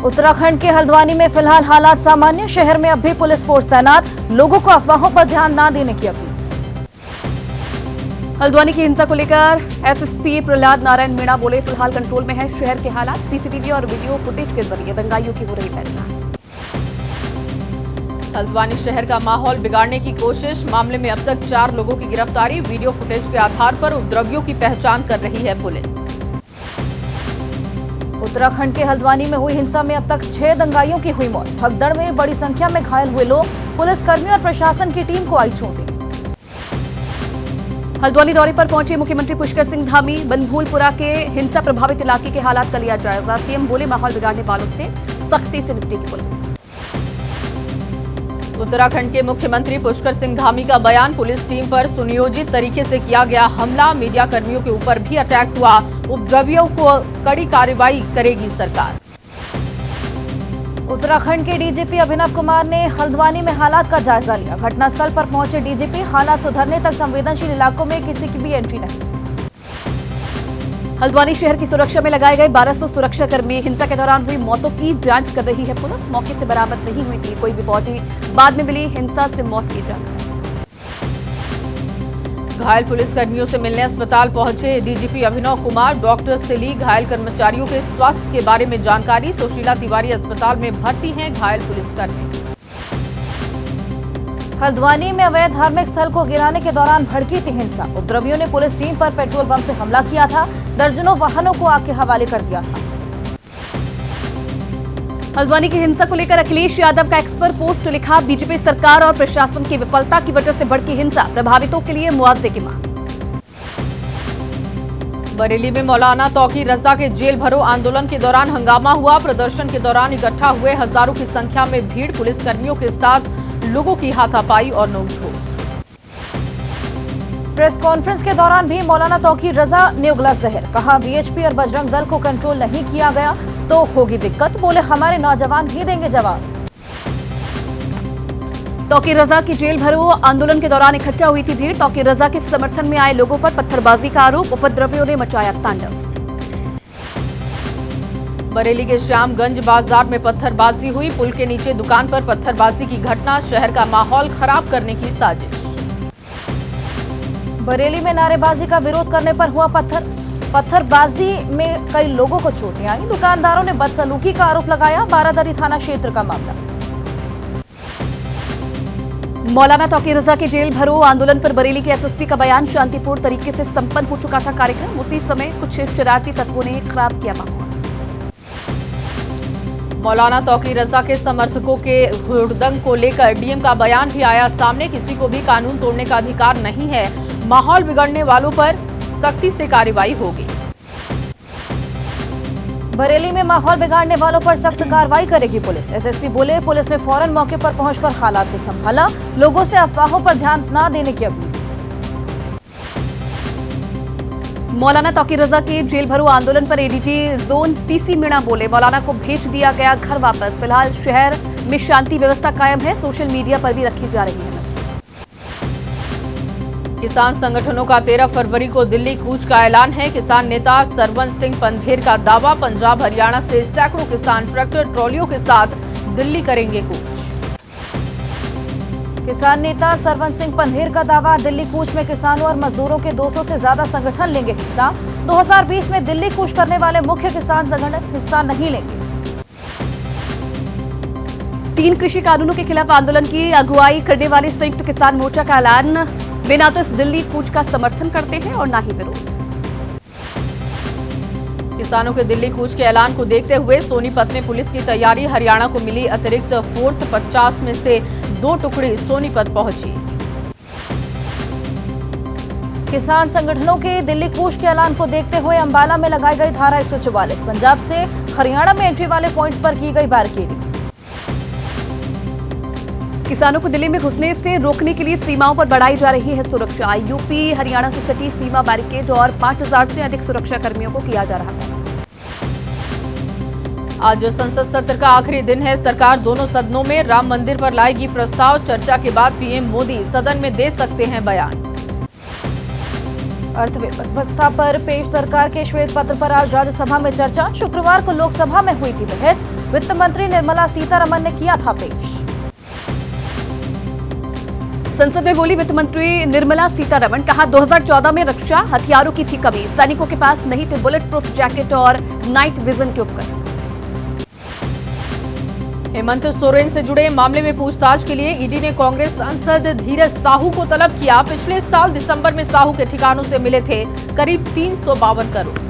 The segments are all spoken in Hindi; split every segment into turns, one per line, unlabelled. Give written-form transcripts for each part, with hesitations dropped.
उत्तराखंड के हल्द्वानी में फिलहाल हालात सामान्य, शहर में अब भी पुलिस फोर्स तैनात, लोगों को अफवाहों पर ध्यान न देने की अपील। हल्द्वानी की हिंसा को लेकर एसएसपी प्रहलाद नारायण मीणा बोले, फिलहाल कंट्रोल में है शहर के हालात, सीसीटीवी और वीडियो फुटेज के जरिए दंगाइयों की हो रही पहचान।
हल्द्वानी शहर का माहौल बिगाड़ने की कोशिश, मामले में अब तक 4 लोगों की गिरफ्तारी, वीडियो फुटेज के आधार पर उपद्रवियों की पहचान कर रही है पुलिस।
उत्तराखंड के हल्द्वानी में हुई हिंसा में अब तक 6 दंगाइयों की हुई मौत, भगदड़ में बड़ी संख्या में घायल हुए लोग, पुलिसकर्मी और प्रशासन की टीम को आई चोटें। हल्द्वानी दौरे पर पहुंचे मुख्यमंत्री पुष्कर सिंह धामी, बनभूलपुरा के हिंसा प्रभावित इलाके के हालात का लिया जायजा, सीएम बोले माहौल बिगाड़ने वालों से सख्ती से निपटेगी पुलिस।
उत्तराखंड के मुख्यमंत्री पुष्कर सिंह धामी का बयान, पुलिस टीम पर सुनियोजित तरीके से किया गया हमला, मीडिया कर्मियों के ऊपर भी अटैक हुआ, उपद्रवियों को कड़ी कार्रवाई करेगी सरकार।
उत्तराखंड के डीजीपी अभिनव कुमार ने हल्द्वानी में हालात का जायजा लिया, घटनास्थल पर पहुंचे डीजीपी, हालात सुधरने तक संवेदनशील इलाकों में किसी की भी एंट्री नहीं। हल्द्वानी शहर की सुरक्षा में लगाए गए 1200 सुरक्षाकर्मी, हिंसा के दौरान हुई मौतों की जांच कर रही है पुलिस, मौके से बरामद नहीं हुई थी कोई भी बॉडी, बाद में मिली हिंसा से मौत की जानकारी।
घायल पुलिसकर्मियों से मिलने अस्पताल पहुंचे डीजीपी अभिनव कुमार, डॉक्टर से ली घायल कर्मचारियों के स्वास्थ्य के बारे में जानकारी, सुशीला तिवारी अस्पताल में भर्ती हैं घायल पुलिसकर्मी।
हल्द्वानी में अवैध धार्मिक स्थल को गिराने के दौरान भड़की थी हिंसा, उपद्रवियों ने पुलिस टीम पर पेट्रोल बम से हमला किया था, दर्जनों वाहनों को आग के हवाले कर दिया था। हल्द्वानी की हिंसा को लेकर अखिलेश यादव का एक्सपर्ट पोस्ट लिखा, बीजेपी सरकार और प्रशासन की विफलता की वजह से भड़की हिंसा, प्रभावितों के लिए मुआवजे की मांग।
बरेली में मौलाना तौकीर रजा के जेल भरो आंदोलन के दौरान हंगामा हुआ, प्रदर्शन के दौरान इकट्ठा हुए हजारों की संख्या में भीड़, पुलिसकर्मियों के साथ लोगों की हाथापाई और नोकझोंक। प्रेस कॉन्फ्रेंस के दौरान भी मौलाना तौकीर रजा ने उगला जहर, कहा बीएचपी और बजरंग दल को कंट्रोल नहीं किया गया तो होगी दिक्कत, बोले हमारे नौजवान ही देंगे जवाब। तौकीर रजा की जेल भरो आंदोलन के दौरान इकट्ठा हुई थी भीड़, तौकीर रजा के समर्थन में आए लोगों पर पत्थरबाजी का आरोप, उपद्रवियों ने मचाया तांडव। बरेली के श्यामगंज बाजार में पत्थरबाजी हुई, पुल के नीचे दुकान पर पत्थरबाजी की घटना, शहर का माहौल खराब करने की साजिश। बरेली में नारेबाजी का विरोध करने पर हुआ पत्थरबाजी में कई लोगों को चोटें आई, दुकानदारों ने बदसलूकी का आरोप लगाया, बारादरी थाना क्षेत्र का मामला। मौलाना तौकीर रजा के जेल भरो आंदोलन पर बरेली के एसएसपी का बयान, शांतिपूर्ण तरीके से संपन्न हो चुका था कार्यक्रम, उसी समय कुछ शरारती तत्वों ने खराब किया माहौल। मौलाना तौकीर रजा के समर्थकों के हुड़दंग को लेकर डीएम का बयान भी आया सामने, किसी को भी कानून तोड़ने का अधिकार नहीं है, माहौल बिगड़ने वालों पर सख्ती से कार्रवाई होगी। बरेली में माहौल बिगाड़ने वालों पर सख्त कार्रवाई करेगी पुलिस, एसएसपी बोले पुलिस ने फौरन मौके पर पहुंचकर हालात को संभाला, लोगों से अफवाहों पर ध्यान न देने की अपील। मौलाना तौकीर रजा के जेल भरो आंदोलन पर एडीजी जोन पीसी मीणा बोले, मौलाना को भेज दिया गया घर वापस, फिलहाल शहर में शांति व्यवस्था कायम है, सोशल मीडिया पर भी रखी जा रही है। किसान संगठनों का 13 फरवरी को दिल्ली कूच का ऐलान है, किसान नेता सरवन सिंह पंधेर का दावा, पंजाब हरियाणा से सैकड़ों किसान ट्रैक्टर ट्रॉलियों के साथ दिल्ली करेंगे कूच। किसान नेता सरवन सिंह पंधेर का दावा, दिल्ली कूच में किसानों और मजदूरों के 200 से ज्यादा संगठन लेंगे हिस्सा, 2020 में दिल्ली कूच करने वाले मुख्य किसान संगठन हिस्सा नहीं लेंगे। 3 कृषि कानूनों के खिलाफ आंदोलन की अगुवाई करने वाले संयुक्त किसान मोर्चा का ऐलान, वे ना तो इस दिल्ली कूच का समर्थन करते हैं और ना ही विरोध। किसानों के दिल्ली कूच के ऐलान को देखते हुए सोनीपत में पुलिस की तैयारी, हरियाणा को मिली अतिरिक्त फोर्स, 50 में से 2 टुकड़ी सोनीपत पहुंची। किसान संगठनों के दिल्ली कूच के ऐलान को देखते हुए अंबाला में लगाई गई धारा 144, पंजाब से हरियाणा में एंट्री वाले पॉइंट्स पर की गई बैरिकेडिंग। किसानों को दिल्ली में घुसने से रोकने के लिए सीमाओं पर बढ़ाई जा रही है सुरक्षा, यूपी हरियाणा से सटी सीमा बैरिकेड और 5000 से अधिक सुरक्षा कर्मियों को किया जा रहा है। आज संसद सत्र का आखिरी दिन है, सरकार दोनों सदनों में राम मंदिर पर लाएगी प्रस्ताव, चर्चा के बाद पीएम मोदी सदन में दे सकते हैं बयान। अर्थव्यवस्था पर पेश सरकार के श्वेत पत्र पर आज राज्यसभा में चर्चा, शुक्रवार को लोकसभा में हुई थी बहस,
वित्त मंत्री निर्मला सीतारमण ने किया था पेश।
संसद में बोली वित्त मंत्री निर्मला सीतारमण, कहा 2014 में रक्षा हथियारों की थी कमी, सैनिकों के पास नहीं थे बुलेट प्रूफ जैकेट और नाइट विजन के उपकरण।
हेमंत सोरेन से जुड़े मामले में पूछताछ के लिए ईडी ने कांग्रेस सांसद धीरज साहू को तलब किया। पिछले साल दिसंबर में साहू के ठिकानों से मिले थे करीब 352 करोड़।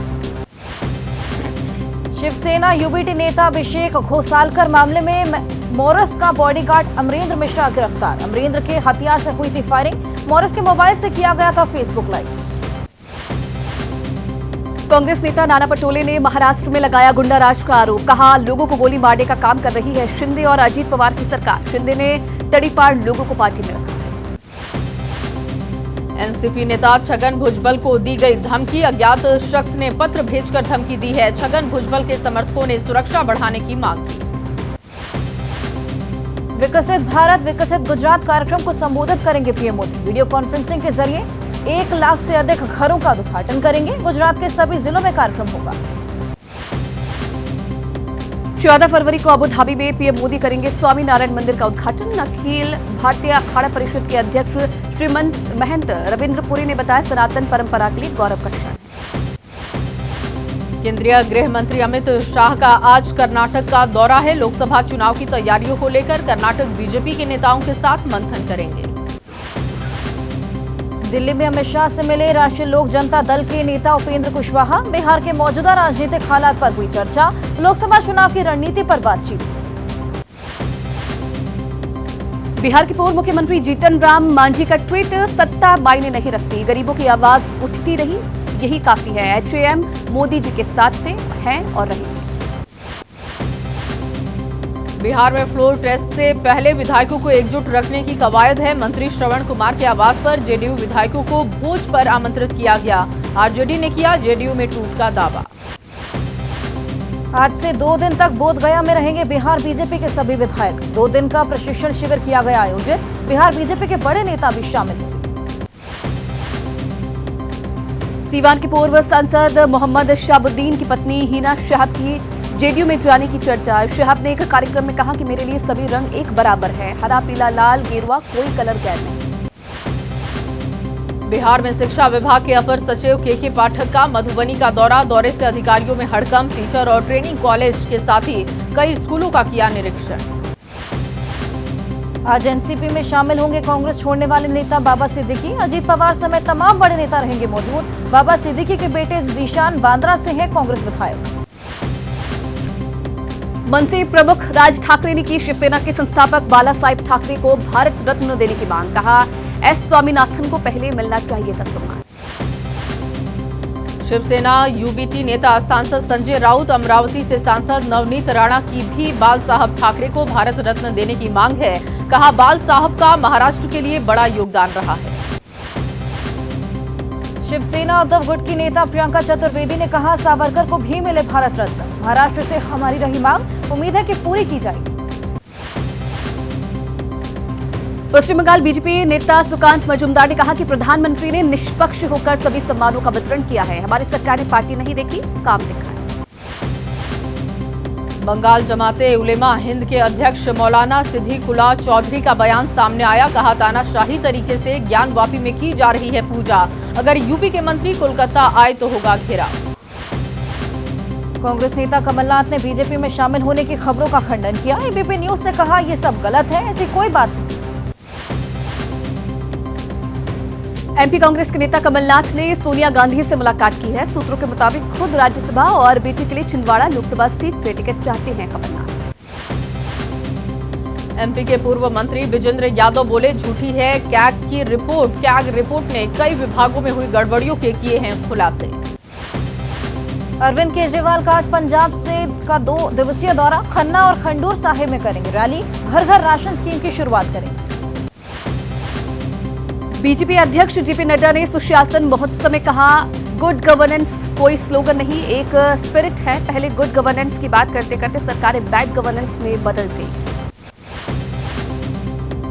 शिवसेना यूबीटी नेता अभिषेक घोसालकर मामले में मॉरिस का बॉडीगार्ड अमरेंद्र मिश्रा गिरफ्तार। अमरेंद्र के हथियार से हुई थी फायरिंग, मॉरिस के मोबाइल से किया गया था फेसबुक लाइव।
कांग्रेस नेता नाना पटोले ने महाराष्ट्र में लगाया गुंडाराज का आरोप, कहा लोगों को गोली मारने का काम कर रही है शिंदे और अजीत पवार की सरकार। शिंदे ने तड़ीपार लोगों को पार्टी में रखा।
एनसीपी नेता छगन भुजबल को दी गई धमकी, अज्ञात शख्स ने पत्र भेजकर धमकी दी है। छगन भुजबल के समर्थकों ने सुरक्षा बढ़ाने की मांग की।
विकसित भारत विकसित गुजरात कार्यक्रम को संबोधित करेंगे पीएम मोदी। वीडियो कॉन्फ्रेंसिंग के जरिए 1 लाख से अधिक घरों का उद्घाटन करेंगे। गुजरात के सभी जिलों में कार्यक्रम होगा।
14 फरवरी को अबू धाबी में पीएम मोदी करेंगे स्वामी नारायण मंदिर का उद्घाटन। अखिल भारतीय अखाड़ा परिषद के अध्यक्ष श्रीमंत महंत रविंद्र पुरी ने बताया सनातन परंपरा के लिए गौरव का क्षण।
केंद्रीय गृह मंत्री अमित शाह का आज कर्नाटक का दौरा है। लोकसभा चुनाव की तैयारियों को लेकर कर्नाटक बीजेपी के नेताओं के साथ मंथन करेंगे।
दिल्ली में अमित शाह से मिले राष्ट्रीय लोक जनता दल के नेता उपेंद्र कुशवाहा। बिहार के मौजूदा राजनीतिक हालात पर हुई चर्चा। लोकसभा चुनाव की रणनीति पर बातचीत।
बिहार के पूर्व मुख्यमंत्री जीतन राम मांझी का ट्वीट, सत्ता मायने नहीं रखती, गरीबों की आवाज उठती रही, यही काफी है। एचएएम मोदी जी के साथ थे, हैं और रहेंगे।
बिहार में फ्लोर टेस्ट से पहले विधायकों को एकजुट रखने की कवायद है। मंत्री श्रवण कुमार के आवास पर जेडीयू विधायकों को भोज पर आमंत्रित किया गया। आरजेडी ने किया जेडीयू में टूट का दावा।
आज से 2 दिन तक बोधगया में रहेंगे बिहार बीजेपी के सभी विधायक। 2 दिन का प्रशिक्षण शिविर किया गया आयोजित। बिहार बीजेपी के बड़े नेता भी शामिल हुए।
सीवान के पूर्व सांसद मोहम्मद शहाबुद्दीन की पत्नी हिना शहाब की जेडीयू में जाने की चर्चा। शहाब ने एक कार्यक्रम में कहा कि मेरे लिए सभी रंग एक बराबर है, हरा पीला लाल गेरुआ कोई कलर गैर नहीं।
बिहार में शिक्षा विभाग के अपर सचिव के पाठक का मधुबनी का दौरा। दौरे से अधिकारियों में हड़कंप। टीचर और ट्रेनिंग कॉलेज के साथ ही कई स्कूलों का किया निरीक्षण।
आज एनसीपी में शामिल होंगे कांग्रेस छोड़ने वाले नेता बाबा सिद्दीकी। अजीत पवार समेत तमाम बड़े नेता रहेंगे मौजूद। बाबा सिद्दीकी के बेटे जीशान बांद्रा से हैं कांग्रेस विधायक।
मनसे प्रमुख राज ठाकरे ने की शिवसेना के संस्थापक बाला साहेब ठाकरे को भारत रत्न देने की मांग। कहा एस स्वामीनाथन को पहले मिलना चाहिए था सम्मान।
शिवसेना यूबीटी नेता सांसद संजय राउत, अमरावती से सांसद नवनीत राणा की भी बाल साहब ठाकरे को भारत रत्न देने की मांग है। कहा बाल साहब का महाराष्ट्र के लिए बड़ा योगदान रहा है।
शिवसेना उद्धव गुट की नेता प्रियंका चतुर्वेदी ने कहा सावरकर को भी मिले भारत रत्न। महाराष्ट्र से हमारी रही मांग, उम्मीद है कि पूरी की जाएगी।
पश्चिम बंगाल बीजेपी नेता सुकांत मजूमदार ने कहा कि प्रधानमंत्री ने निष्पक्ष होकर सभी सम्मानों का वितरण किया है। हमारी सरकार ने पार्टी नहीं देखी, काम दिखाया।
बंगाल जमाते उलेमा हिंद के अध्यक्ष मौलाना सिद्दीकुल्लाह चौधरी का बयान सामने आया। कहा तानाशाही तरीके से ज्ञानवापी में की जा रही है पूजा। अगर यूपी के मंत्री कोलकाता आए तो होगा घेराव।
कांग्रेस नेता कमलनाथ ने बीजेपी में शामिल होने की खबरों का खंडन किया। एबीपी न्यूज से कहा ये सब गलत है, ऐसी कोई बात नहीं।
एमपी कांग्रेस के नेता कमलनाथ ने सोनिया गांधी से मुलाकात की है। सूत्रों के मुताबिक खुद राज्यसभा और बेटी के लिए छिंदवाड़ा लोकसभा सीट से टिकट चाहते हैं कमलनाथ।
एमपी के पूर्व मंत्री विजेंद्र यादव बोले झूठी है कैग की रिपोर्ट। कैग रिपोर्ट ने कई विभागों में हुई गड़बड़ियों के किए हैं खुलासे।
अरविंद केजरीवाल का आज पंजाब से का 2 दिवसीय दौरा। खन्ना और खंडूर साहिब में करेंगे रैली। घर घर राशन स्कीम की शुरुआत करेंगे।
बीजेपी अध्यक्ष जेपी नड्डा ने सुशासन महोत्सव में कहा गुड गवर्नेंस कोई स्लोगन नहीं, एक स्पिरिट है। पहले गुड गवर्नेंस की बात करते करते सरकारें बैड गवर्नेंस में बदल गई।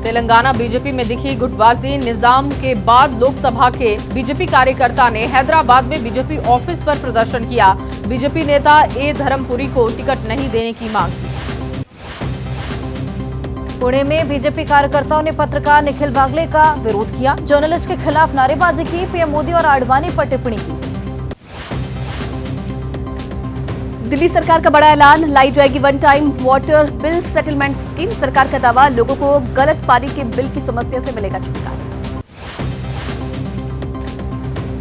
तेलंगाना बीजेपी में दिखी गुटबाजी। निजाम के बाद लोकसभा के बीजेपी कार्यकर्ता ने हैदराबाद में बीजेपी ऑफिस पर प्रदर्शन किया। बीजेपी नेता ए धर्मपुरी को टिकट नहीं देने की मांग की।
पुणे में बीजेपी कार्यकर्ताओं ने पत्रकार निखिल बागले का विरोध किया। जर्नलिस्ट के खिलाफ नारेबाजी की। पीएम मोदी और आडवाणी पर टिप्पणी की।
दिल्ली सरकार का बड़ा ऐलान, लाई जाएगी one time water bill settlement scheme. सरकार का दावा, लोगों को गलत पानी के बिल की समस्या से मिलेगा छुटकारा।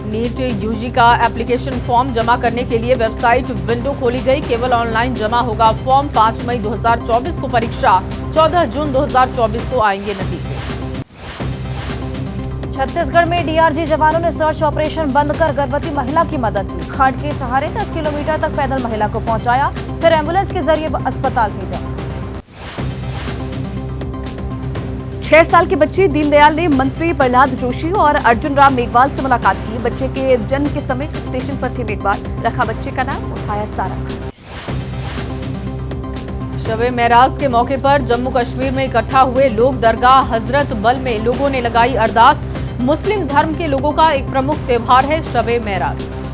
नीट यूजी का एप्लीकेशन फॉर्म जमा करने के लिए वेबसाइट विंडो खोली गई। केवल ऑनलाइन जमा होगा फॉर्म। 5 मई 2024 को परीक्षा, 14 जून 2024 को आएंगे नतीजे।
छत्तीसगढ़ में डीआरजी जवानों ने सर्च ऑपरेशन बंद कर गर्भवती महिला की मदद की। खाट के सहारे 10 किलोमीटर तक पैदल महिला को पहुंचाया, फिर एम्बुलेंस के जरिए अस्पताल भेजा।
6 साल के बच्चे दीनदयाल ने मंत्री प्रहलाद जोशी और अर्जुन राम मेघवाल से मुलाकात की। बच्चे के जन्म के समय स्टेशन पर थे मेघवाल, रखा बच्चे का नाम, उठाया सारा खर्च।
शबे मेराज के मौके पर जम्मू कश्मीर में इकट्ठा हुए लोग दरगाह हजरत बल में लोगों ने लगाई अरदास। मुस्लिम धर्म के लोगों का एक प्रमुख त्योहार है शबे मेराज।